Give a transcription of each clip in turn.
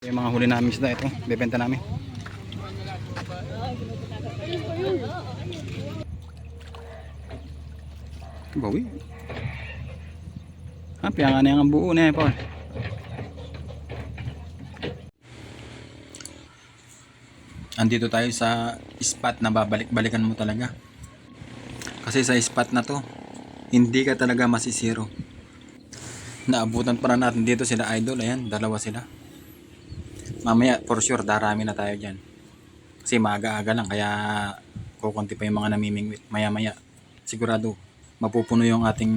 Yung mga huli namin isda ito, bebenta namin. Bawi. Piyangan na yung buo na Paul. Andito tayo sa spot na babalik-balikan mo talaga. Kasi sa spot na to, hindi ka talaga masisiro. Naabutan pa na natin dito sila idol. Ayan, dalawa sila. Mamaya for sure darami na tayo dyan. Kasi maaga-aga lang kaya kukunti pa yung mga namimingwit. Maya-maya sigurado mapupuno yung ating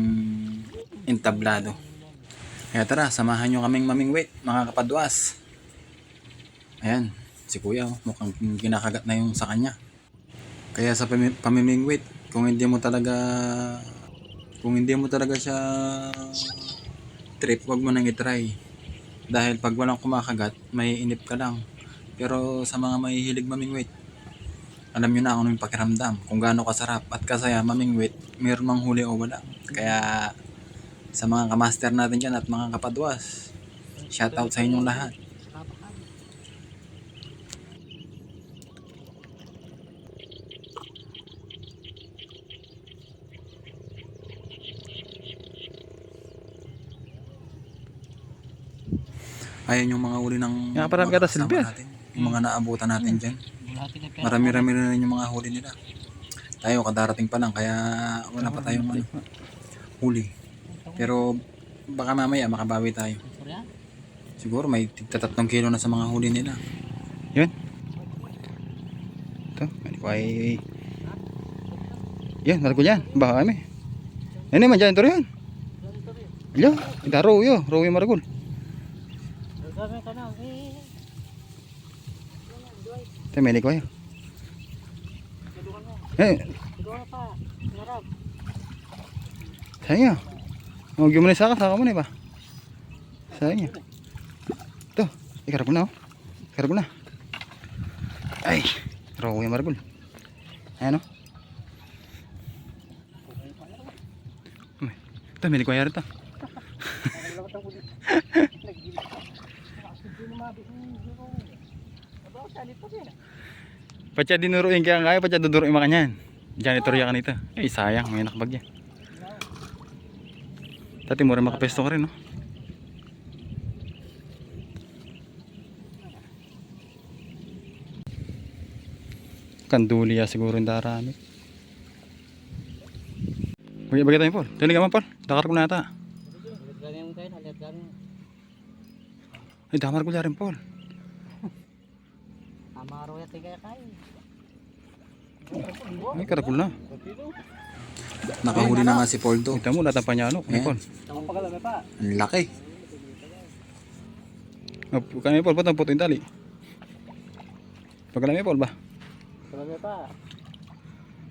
entablado. Kaya tara, samahan nyo kaming mamingwit mga kapadwas. Ayan, si kuya mukhang kinakagat na yung sa kanya. Kaya sa pamimingwit, kung hindi mo talaga siya trip, wag mo nang i-try. Dahil pag walang kumakagat, may inip ka lang. Pero sa mga mahihilig mamingwit, alam nyo na kung anong pakiramdam, kung gaano kasarap at kasaya mamingwit, mayroon mang huli o wala. Kaya sa mga kamaster natin dyan at mga kapadwas, shout out sa inyong lahat. Ayan yung mga huli ng mga kasama natin, yung mga naabutan natin dyan. Marami-rami na rin yung mga huli nila. Tayo kadarating pa lang kaya wala pa tayong huli. Pero baka mamaya makabawi tayo. Siguro may 3 kilo na sa mga huli nila. Yun. Ito, may yan, margo dyan. Baka kami. Yan naman dyan, ito rin. Yan, itaro yun. Raw yung maragol. Ito, may likoy. Sayang yun. Huwag mo na saka mo na ba? Sayang yun. Ito, ikarap ko na oh. Ikarap ko na. Ay, raw yung maragol. Ayan oh. Ito, may likoy rin ito. Pacha dinuruin kaya kaya, pacha duduruin makanyan. Janitor ya kanita. Eh sayang, may nakabag yan. Tati mo rin makapesto ka rin no. Kanduli ya siguro yung darami. Bagay tayo Paul. Tinig naman Paul. Dakar ko na ata. Ay damar ko rin Paul. Amaro ya tiga kayo. Ay karakul na. Nakahuli na nga si Poldo. Kita mo lahat ng panyalok. Paul. Ang laki. Kaya Paul, ba't ang puto yung tali? Pagkalami Paul ba? Pagkalami pa.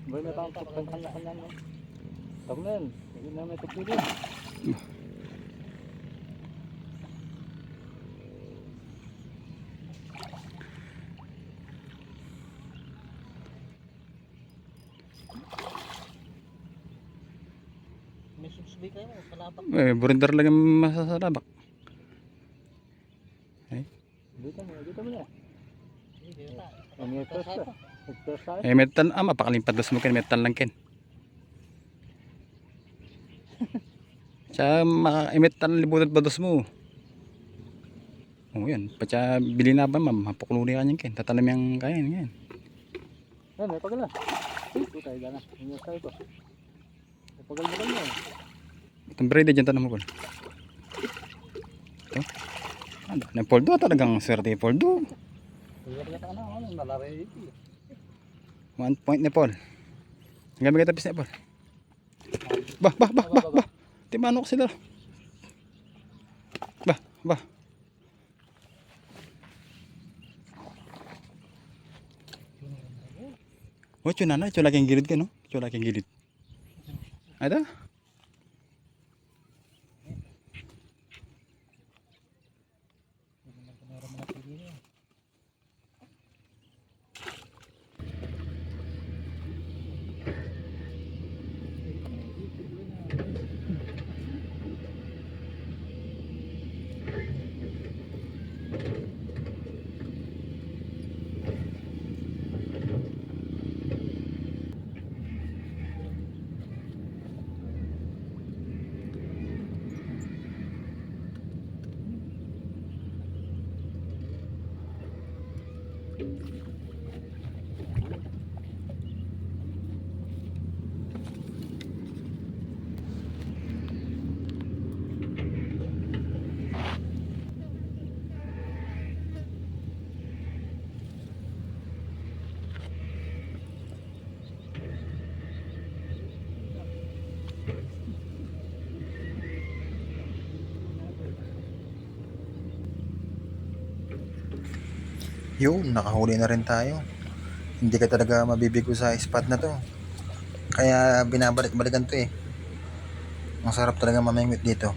Boy na pa ang pagkakanya no. Tagnen, hindi na may tupilin. May subscribe kayo sa labak. Burindar lang yung masasalabak. Ay. Dito mo na. Metal, mapakalimpad dos mo kin, metal lang kin. Siya metal libutan pa dos mo. Oh yan, pacha bili na ba ma'am, mapukluli ka niyan kin, tatalam yung kaya yan. Yan, may pagal na. Ito tayo gana, hindi tayo ito. May pagal mo. Itong brede dyan tanong mo Paul. Ito. Ano, na Poldo talagang swerte Poldo. 1 point ni Paul. Hanggang may tapis ni Paul. Bah. Timano ko sila. Bah. Oh, cuna laking gilid ka no? Cuna laking gilid. Ada? Yun, nakahuli na rin tayo. Hindi ka talaga mabibigo sa spot na to. Kaya binabalik-balikan to eh. Ang sarap talaga mamingwit dito.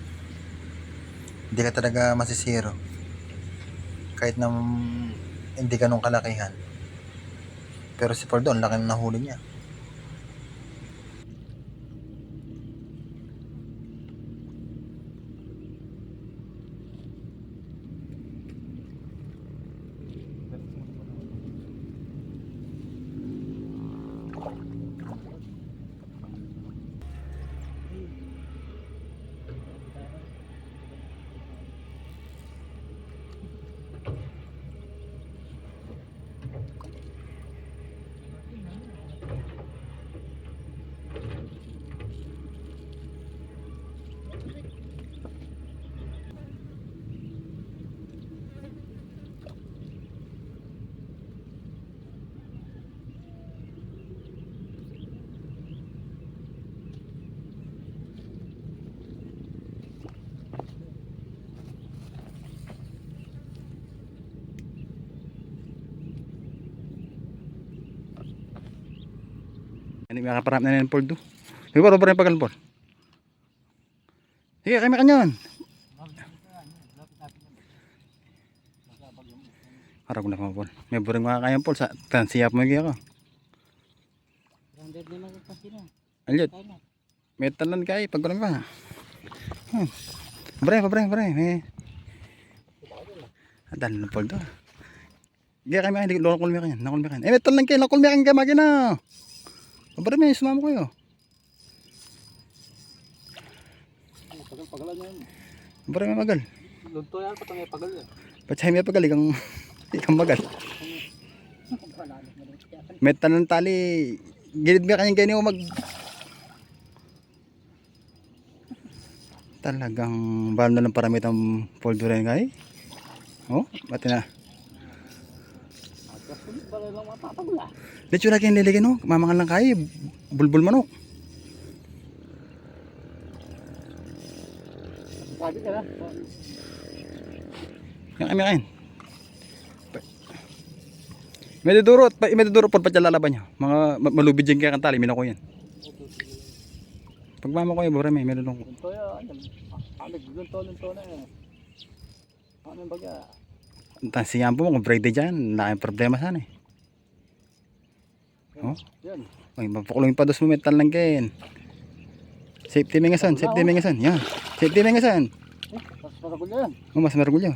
Hindi ka talaga masisiro. Kahit na hindi ganun kalakihan. Pero si Poldo, ang laki na nahuli niya. Hindi makaparap na ng Poldo. Sige po, rin pagal Paul. Sige, kami kanyon. Harap na ko Paul. May buring mga kayang Paul. Siyap mo yung ako. Alyot. May talan kayo. Pagkulang pa. Bre. May... Adal na Poldo. Sige, kami kanyon. Nakulmi kanyan. May talan kayo. Nakulmi kanyan ka magina. Bre, may sumama ko yun. Pagalan yan. Bre, may magal. Lunto yan, patang may pagal yan. Pachay may pagal. Ikang magal. May talan tali. Gilid nga kanyang ganyan mag... Talagang bahal na lang paramit ang Poldo rin kay. Oh, bati na. Bala lang mapapagla. Dito lagi yung liligin no. Mamangal lang kayo. Bulbul manok. Sabi ka na. Yang kami kain. May dudurot po pa lalaban niya. Mga malubid dyan kaya kantali. Minako yan. Pagmama ko yung barami. May lulong ko. Lunto yan. Lunto na eh. Ano yung baga? Tansiyan po mo kung Friday dyan. Laking problema sana eh. Oh? Yan. Ay, mapakulong pa dos mo metal lang kain. Safety mengasan. Yan. Safety mengasan. Mas maragol yan. Oh, mas maragulyo.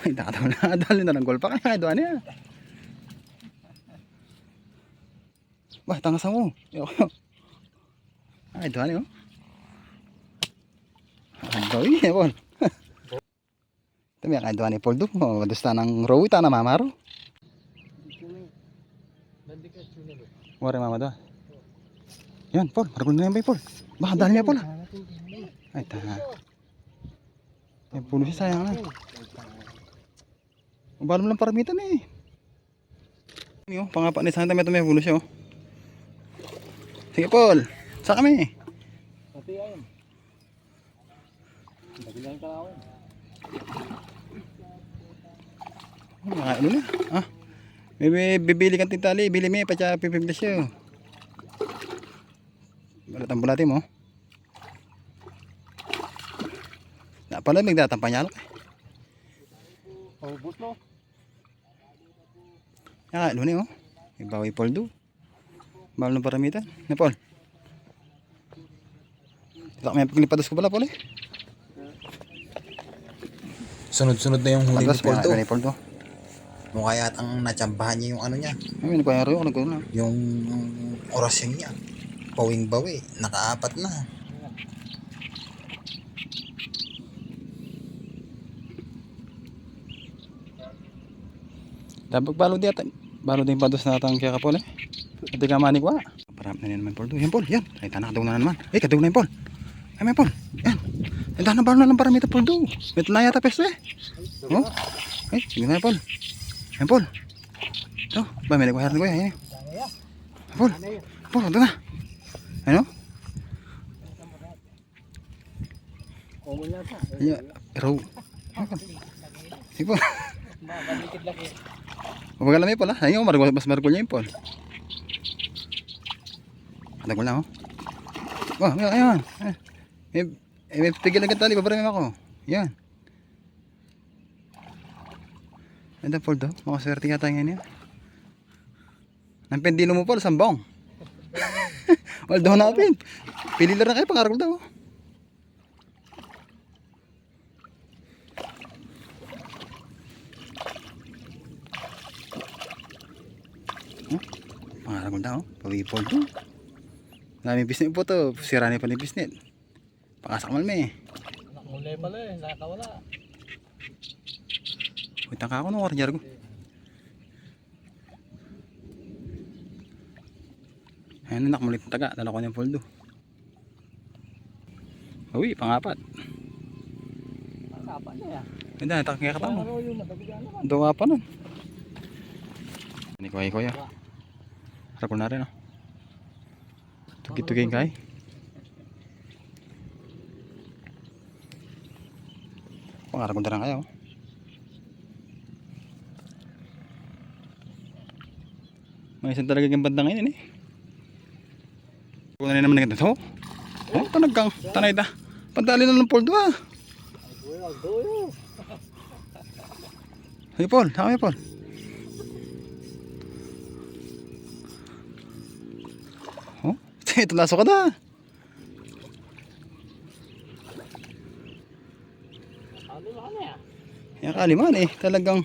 Ay, nakatawa na. Dali na ng gol pa kaya. Doon niya. Wah, tangas mo. Ay, doon niya. Ang gawin niya, Paul. Ito may kaya ni Poldo. Madusta ng row. Ita na mamaro. Wari mama doon. Yan, Paul. Maragul na yan ba, Paul? Baka dahil niya, Paul. Ay, tanga. Ay, puno siya, sayang na. Ubalom lang paramitan eh. Yung pangapa ni Santa may puno siya, oh. Sige, Paul. Sa kami. Pati yan. Nagilan ka na ako. Ano na? Ah. May bibili kang tintali, bili mo, patya pipiblis yun. Balatang bulati mo. Napalamig datang panyalok eh. Paubos no? Yan, ano oh. Ibawi Poldo. Mahal ng paramitan. Na Paul. Ito may paglipados ko pala Paul eh. Sunod-sunod na yung huli ni Poldo. Poldo. Mukha yatang natsambahan niya yung ano niya. Ay, nagpayari ako, nagkaroon na. Yung orasyon niya. Pawing-bawi. Nakaapat na. Dapat balo din pados na tang kaya ka Paul eh. Hindi ka manik wa. Parang na naman Paul. Yan Paul, yan. Ay tanah kadung na naman. Kadung na yan Paul. Ay may Paul. Yan. Ay tanah balo na lang para may Paul do. May na yata pesto eh. Oh. Ay, sige na Paul. Yan Paul. To, ba may nagwaharan ko yan. Paul. Paul, ito na. Ano? Common yata. Iya, raw. Sige Paul. Mabalikid laki. Mapagalam yun pala. Ayun, mas maragol niya yun Paul. Matagol na oh. Oh, ayun. May pigil agad tali. Babaramim ako. Yan. Ganda Paul daw. Makaswerte yata ngayon yan. Nang pendino mo Paul, sambong. Wala daw napin. Pili lang na kayo, pangaragol daw. Pangaragol daw. Pawi Paul daw. Dami bisnet po to. Sirani pa ni bisnet. Pakasak malme. Nakulay pala eh. Nakawala. Wait ka ako nung warjar ko. Ayun na nakumulit ng taga. Dala ko niyang poldo. Uy, pangapat. Kapan na yan. Ganda, takang kaya katamo. Araw yung madagugan naman. Dawa pa nun. Ini kuya. Harap ko na rin oh. Tugit-tugin kay. Pangarap ko na rin kayo. May isang talaga yung banda ngayon eh. Kung na rin naman naganda. Oh, tanagkang. Tanay da. Padali na ng poldo ah. Hey Paul, haka Paul. Oh, ito laso ka na. Yan kaliman eh, talagang.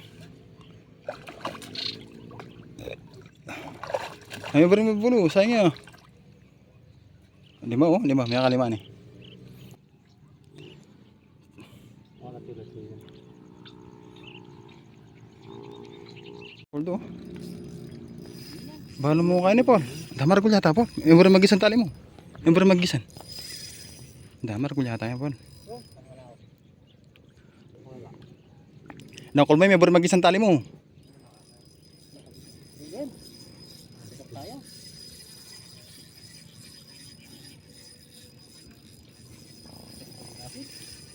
Ayaw ba rin mabulo, sayang nyo. Lima oh, lima, may kaliman eh. Poldo. Balo mo kayo ni Paul. Damar ko yata Paul. Yung barang magisan tali mo. Yung barang magisan. Damar ko yata yan Paul. Nakol may barang magisan tali mo.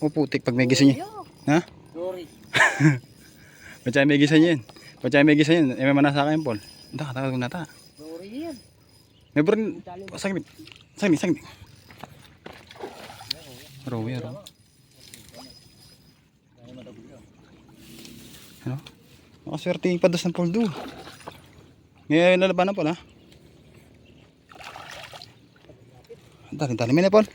O putik pag may gisan niya. Ha? Sorry. Pacay may gisan yan. Pacay may gisan yan. May manasa kayo Paul. Takot na ta. Sorry yan. May barang. Saglit. Rawi. Ano? Makaswerte yung padas ng poldo. Ngayon lalabanan Paul ha. Dali mo na Paul.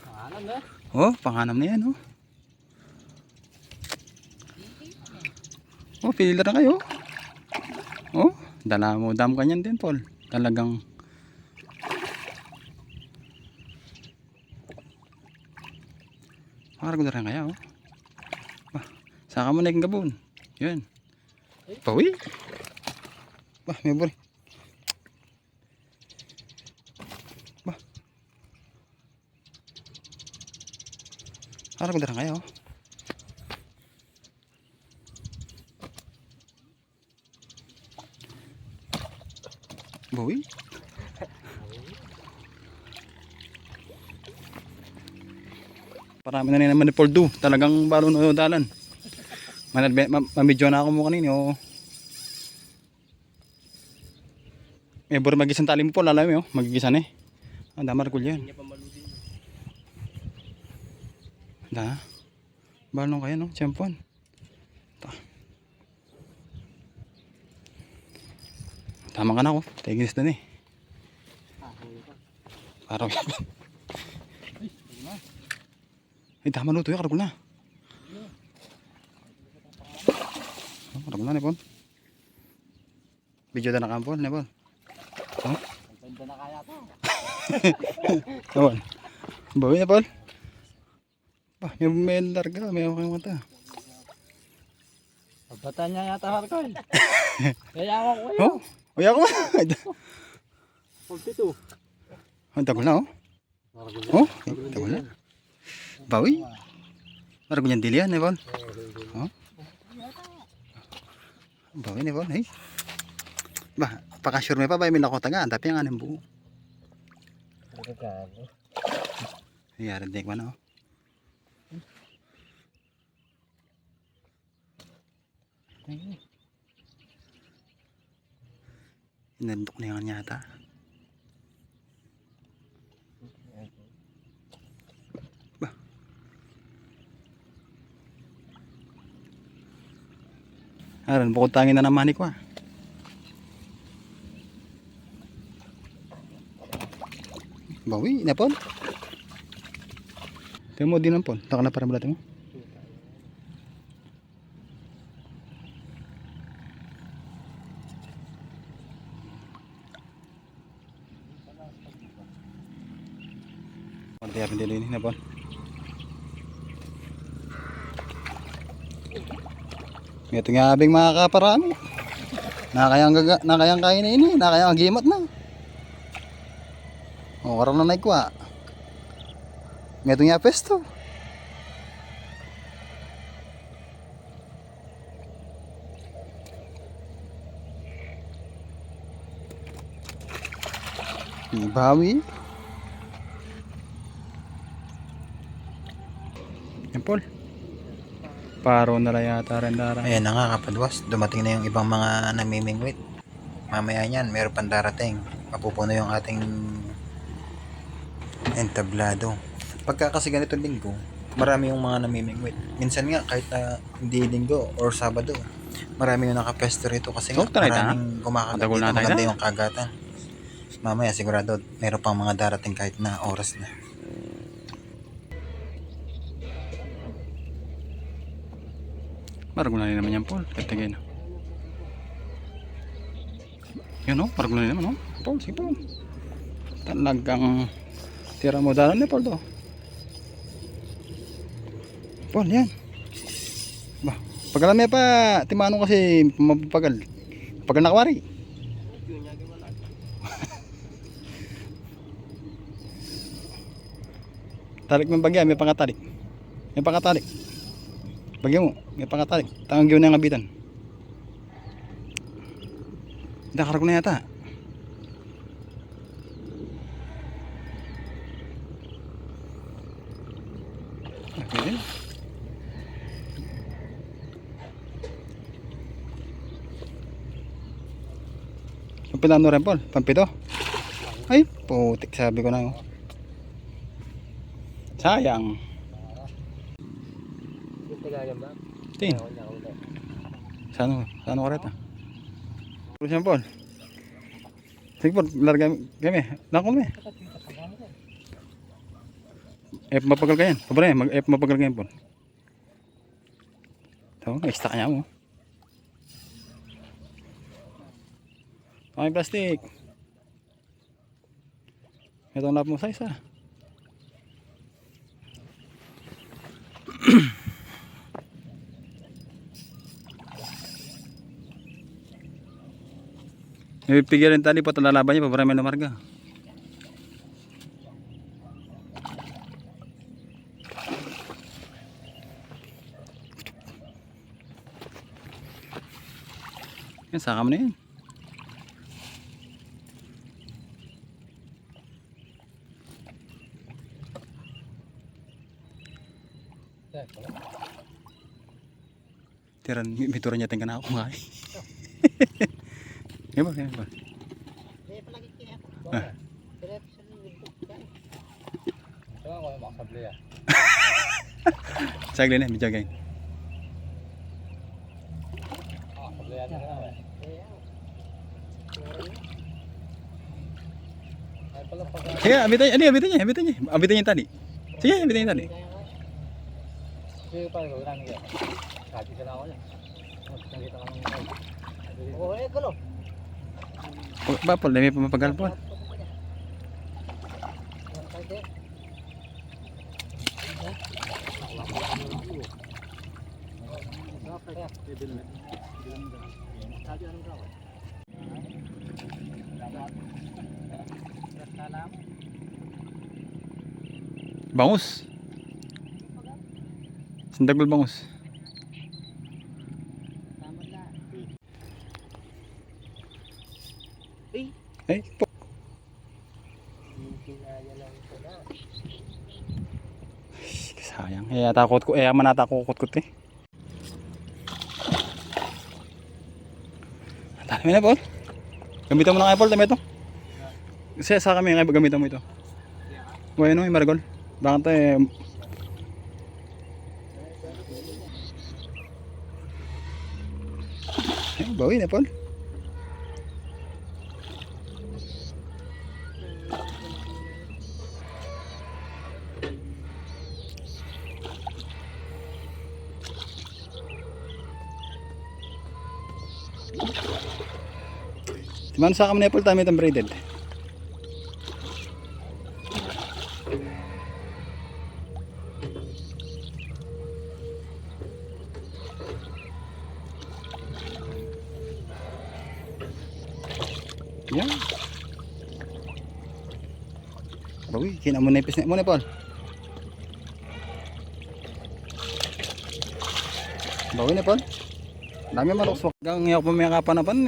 Pangalan na. Oh, panganam na yan oh. Oh, pili na kayo. Oh, dala mo dam kanyan din Paul. Talagang parang ko na rin kaya oh. Saka mo na yung gabon. Yun. Pawi. Bah, may buri. Bah. Parang ko na rin kaya oh. Bawi. Parami na naman ni Poldo. Talagang balon o dalan. Mamidyo na ako mo kanina. Oh. May buro magisan tali mo po. Lalami oh. Magigisan eh. Ang damar ko yan. Da. Balon kayo no. Champon. Tama ka na ako. Tigis na eh. Parang ay tama luto ya. Karagol na. Karagol na ni Paul. Video na nakampol ni Paul. Oh. Ganda na kaya to. Paul. Bawi na Paul. Bah, may larga. May okay mata. Pagkatan niya yata Harkoy. Kaya ako ko yun. Oh, uy ako. 42. Ang tagal na oh. Oh, tagal na. Bawi. Parang ganyan dili yan, Paul. Oh. Bawi ni Paul, hey. Bah, pakasure may pa ba, may lakota nga, tapi ang anong buo. Yaran din ko na oh. Inandok na yan yata. Bah. Aran, bukod tangin na naman ko ah. Bawi, napon. Temo din nampon. Taka na para malati mo. Konti apin din ini napon. Ito nga abing mga kaparami. Nakayang kain ini, nakayang agimat na. Oh, karon na naikwa. Ito nga pesto. Bawi. Yan Paul. Paro na lang yata rin dara. Ayan na nga kapadwas, dumating na yung ibang mga namimingwit. Mamaya niyan, meron pang darating. Mapupuno yung ating entablado. Pagka kasi ganito linggo, marami yung mga namimingwit. Minsan nga kahit na hindi linggo or Sabado, marami yung nakapesto rito kasi nga maraming kumakagat dito, maganda yung kagatan. Mamaya sigurado meron pang mga darating kahit na oras na. Maragulani naman yan Paul. Katigay na. Yun o, maragulani naman o. Paul, sige Paul. Talagang tira mo dalan ni Paul to. Paul, yan. Bah, pagkalamay pa, timanong kasi mapapagal. Pagal na kawari. Tarik mo bagya, may pangatarik. May pangatarik. Bagya mo, may pangatarik. Tangang giyon na yung abitan. Nakarag na yata. Okay. Pampilano rin Paul, pampito. Ay, putik sabi ko na oh. Sayang. Tin. Saan ko reta? Terus yan Paul. Sige Paul, larga kami. Lakon mo eh. Mapagal ka yan. Pabalay, mapagal ka yan Paul. Ito, extra kanya mo. Okay, plastic. Ito ang lap mo sa isa. May pigilan tali po lalaban niya para may namarga. Yan, saka mo na yan. Tiran, may turan niya tingnan ako nga. Yan ba? Yan ba? Sagli na, medyo gain. Sige, abitan niya. Abitan niya yung tali. Sige, abitan niya yung tali. Sige pa, gawin niya. Kati ka na ako niya. Kita ka naman. Oo, galo. Ba, Paul, may pamapagal Paul. kaya. Sabi anong gawin? Bangus. Sandagol bangus. Eh, po. Sayang. Eh, takot ko. Eh, manatakot ko eh. Dami na, Paul. Gamitan mo ng apple, tama ito. Kasi sa kami, gamitan mo ito. Bueno, yung maragol. Bakit eh... Bawi na, Paul. Dimana sa kami na Apple tayo itong braided? Yan. Bawi, kina mo na ipis na mo na Paul. Bawi na Paul. Dami maluksok. Hanggang ngayon pa may kapanapan,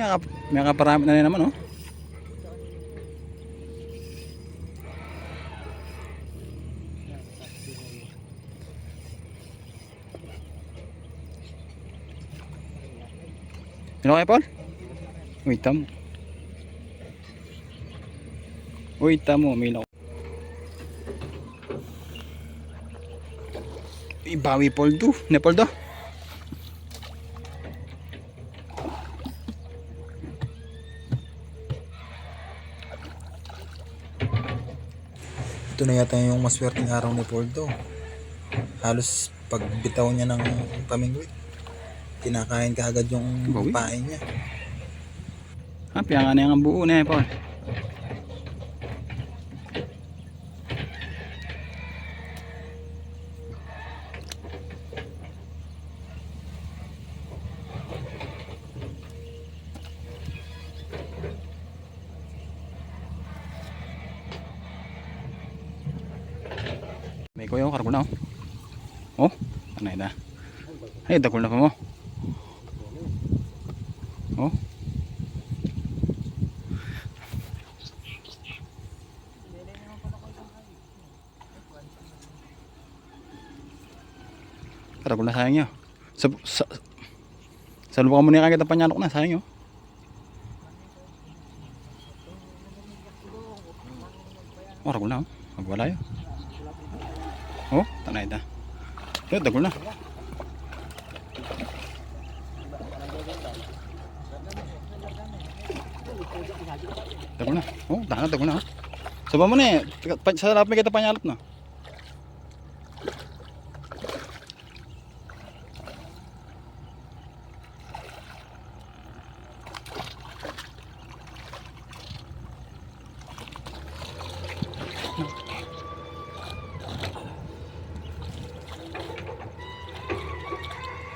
may kaparami na rin naman, oh. Sino kayo, Paul? Uy, tamo. Uy, tamo, may lako. Ibawi, Paul, do. Ne, Paul, do. Ito na yata yung maswerteng araw ni Poldo. Halos pagbitaw niya ng pamingwit, kinakain kaagad yung Bawi. pain niya. Piyangan na yung buo na, Paul. May kuya ko, kargo na, oh. Oh, ano yun na? Ay, dagol na pa mo. Oh. Kargo na, sayang nyo. Sa lupa mo niya kagad ang panyalok na, sayang nyo. Oh, kargo na, oh. Magwala yun. Oh, tanay na. Yo, dagol na. Dagol na. Oh, dagol na. Saba mo na eh. Sa lapit may kita panyalot na.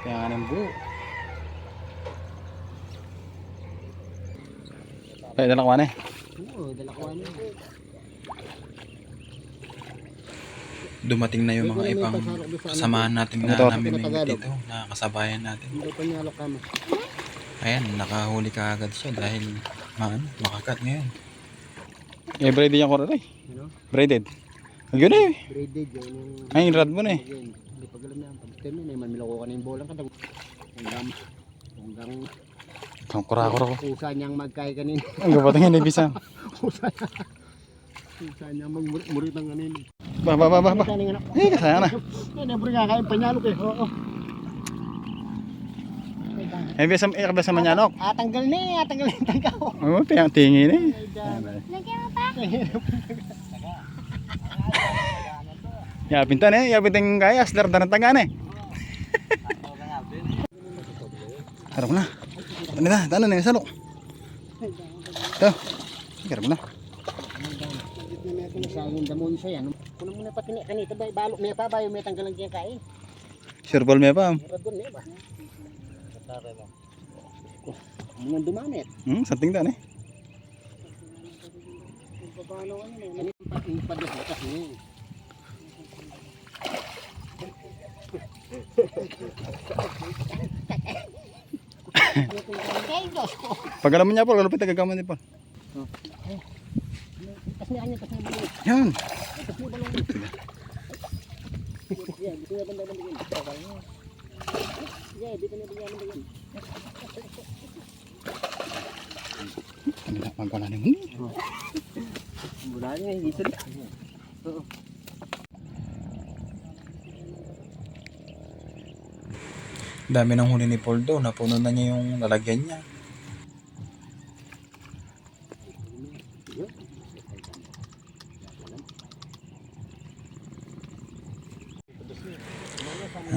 Kaya nga ng buo. Kaya dalang kuha na eh. Oo, dala ko ano. Dumating na yung mga ibang kasamahan natin na Motor. namimingwit dito, na kasabayan natin. Hindi pa niya kama. Ayan, nakahuli kaagad siya dahil makakat ngayon. Eh, braided yung koror eh. Ano? Braided. Yun eh. Braided yun yung... Ay, yung rad mo na eh. Hindi pa galam yan. Pag-stem yun, man milako ka na yung bolang kadag. Hanggang Kang kura-kura ko. usa niyang magkay kanina. Ang gabatang yan, ibisa. Usa niyang magmurit ng kanina. Ba. Eh, kasaya na. Naburi nga kayo panyalok eh. Oo. Eh, ibisa manyanok. Tanggal na eh. Tanggal na yung tanggaw. Oo, tingin eh. Yapintan eh, yapintan kaya, aslar dan tangan eh. Harap na. Ano na, tanan na yung salok. Ito. Harap na. Sayang damon siya yan. Kuno mo na pati ni kanita ba balok may pa bayo may tanggalan diyan kain. Surbol may pa. Radon ni ba. Sabi mo. Ang dumamit. Sa tingdan eh. Paano ano eh? Yung padas na kasi. Ay, Diyos ko. Pag alam mo niya Paul, kalupit agagaman ni Paul. Kasi niya kasi niya. Yan. Kasi niya balong. Yeah, dito niya banda-bandingin. Yeah, dito niya banda-bandingin. Magkala ni mo. Wala niya, hindi sila. Oo. Dami ng huli ni Paul do. Napuno na niya yung lalagyan niya.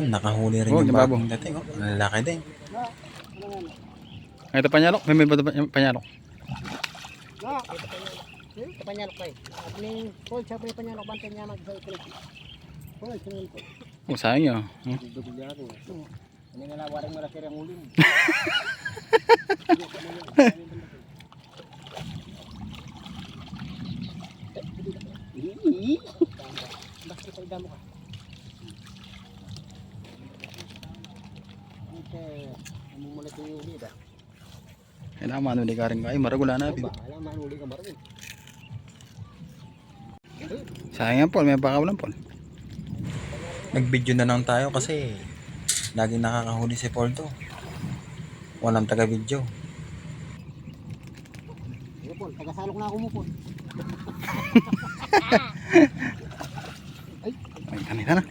Nakahuli rin Oh, yung yung babo. bagong dating. Oh. Ang laki din. Ay, ito panyalok. May panyalok. No. Panyalok pa eh. At may Paul, siya pa yung panyalok. Bantay niya mag-isa ito. Paul, sinunod po. Oh, sayang yun. Dugod niya rin. Hindi na nawarang malaki ang ulim. Bakit ito idamo ka? Okay. Among malaki yung uli ba? Kailangan manuli ka rin ka. Ay, maragula na. Alam, manuli ka maraming. Sayang yan Paul. May pakawalan Paul. Nag-video na lang tayo kasi laging nakakahuli si Paul do. Walang taga-video. Yo Paul, tagasalok na ako mo Paul. Ay, kanina na.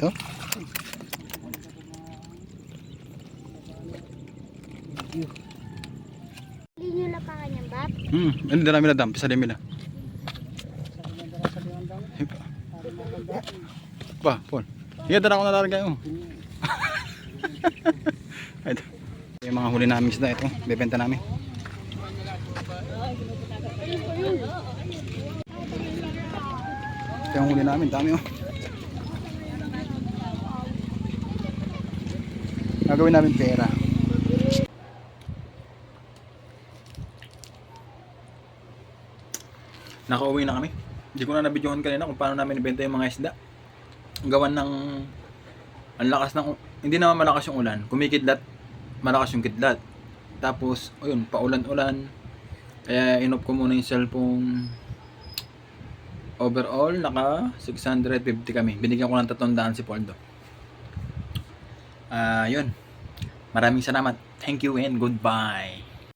Ito. Hindi nyo na pa kanyang bab? Ano dala mila dam? Pisalin mila. Ba, Paul. Sige, dala ko na larga mo. Ito. Yung mga huli namin isda ito. Bebenta namin. Ito yung huli namin. Dami oh. Gagawin namin pera. Nakauwi na kami. Hindi ko na nabidyohan kanina kung paano namin ibenta yung mga isda. Gawan ng ang lakas ng hindi naman malakas yung ulan. Kumikidlat, malakas yung kidlat. Tapos, ayun, paulan-ulan. Kaya inop ko muna yung cellphone. Overall, naka 650 kami. Binigyan ko ng 300 si Poldo. Yun. Maraming salamat. Thank you and goodbye.